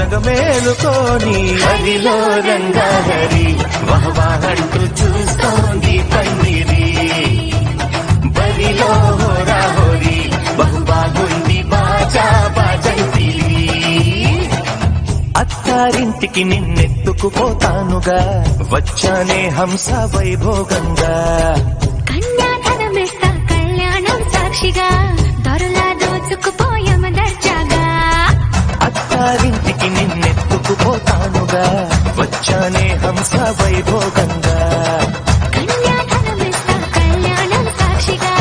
జగమేలుకోని హరిలో రంగాహరి వహవాహంటూ చూస్తోంది పన్నీరి బరిలో హోరాహోరి బహుబాగుంది బాజా బాజంతి అత్తారింటికి నిన్నెత్తుకుపోతానుగా వచ్చానే హంస వైభోగంగా కన్యాధనమిస్తా కళ్యాణం సాక్షిగా దొరలా దోచుకుపోయామ దర్జాగా అత్తారింటికి నిన్నెత్తుకుపోతానుగా వచ్చానే హంస వైభోగంగా కన్యాధనమిస్తా కళ్యాణం సాక్షిగా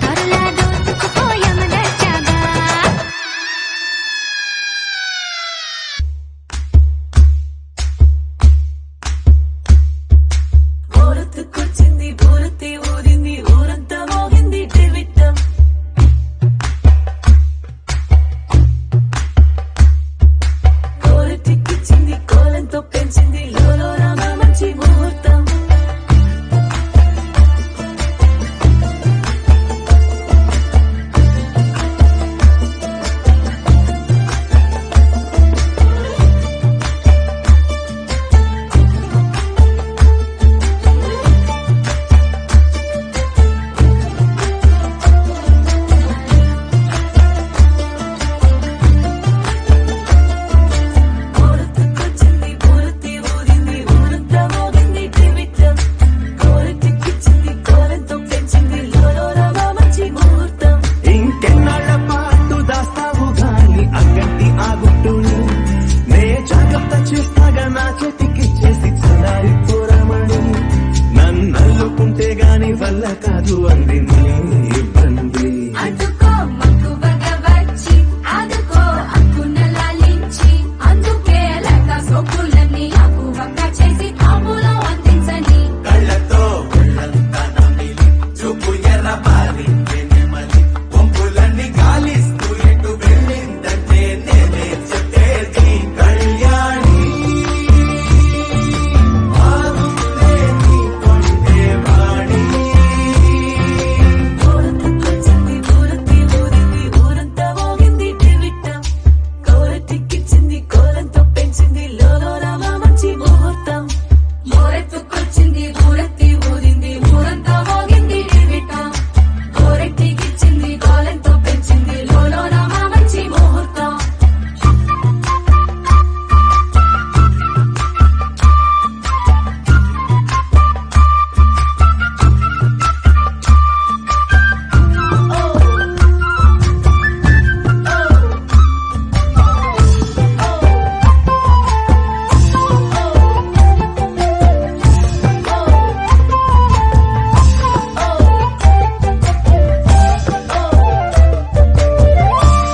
దొరలా దోచుకుపోయామ దర్జాగా ఊరొత్తుకొచ్చింది ఊరొత్తి ఊరింది ఊరంతా మోగింది టివిట్టం కోలెట్టిక్కిచ్చింది కోలంతో పెంచింది లోలో రామ మంచి ముహూర్తం ఊరొత్తుకొచ్చింది ఊరొత్తి ఊరింది ఊరంతా మోగింది టివిట్టం కోలెట్టిక్కిచ్చింది కోలంతో పెంచింది లోలో రామ మంచి ముహూర్తం ఇంకెన్నాళ్ళ పాటు దాస్తావు గాని అంగంటి ఆగుట్టుని నే జాగ్రత్త చేస్తాగా నా చేతికి చేసి చల్లారి పోరమణి నన్నల్లుకుంటే గాని వల్ల కాదు అంది నీ ఇబ్బంది అందుకో మక్కువగా వచ్చి ఆదుకో అక్కున లాలించి అందుకే లెక్క సోకులన్నీ అక్కువగా చేసి తాంబూలం అందించని కళ్ళతో ఒళ్ళంతా నమిలి చూపు ఎర్రబారి నెమలి పంపులన్నీ గాలిస్తూ ఎటు వెళ్ళిందంటే నేనే చెప్పేది కళ్యాణి ఆగులే నీ కొండేవాణి ఊరొత్తుకొచ్చింది ఊరొత్తి ఊరింది ఊరంతా మోగింది టివిట్టం కోలెట్టిక్కిచ్చింది కోలంతో పెంచింది లోలో రామ మంచి ముహూర్తం ఊరెత్తుకొచ్చింది ఊరెత్తి ఊరింది ఊరంతా మోగింది టివిట్టం కోలెట్టిక్కిచ్చింది కోలంతో పెంచింది లోలో రామ మంచి ముహూర్తం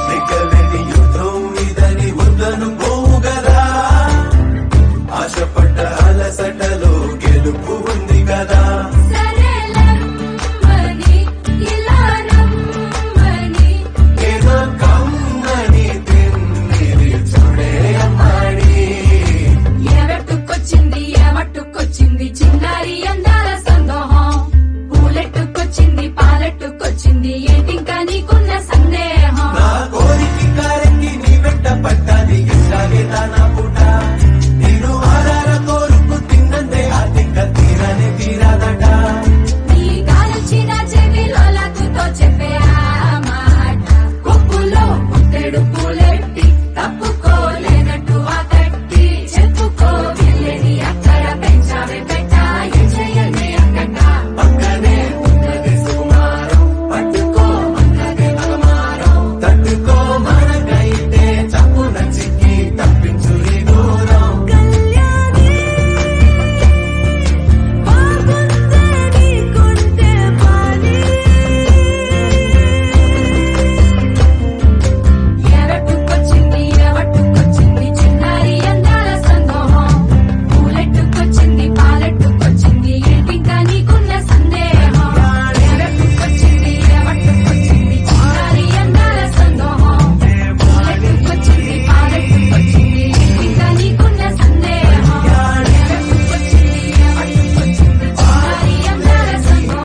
మిగలేని యుద్ధం ఇదని వద్దను పోగరా ఆశపడ్డ అలసటలో గెలుపు ఉంది కదా సరేలమ్మని ఇలా నమ్మని ఏదో కమ్మని తిన్నిది చూడే అమ్మాడి ఏమట్టుకొచ్చింది ఏమట్టుకొచ్చింది చిన్నారి అందాల సందోహం పూలెట్టుకొచ్చింది పాలెట్టుకొచ్చింది ఏంటింకా నీకున్న సందేహం నా కోరికి కారెక్కి నీ వెంట పట్టాలి ఎట్లాగే నా పుట్ట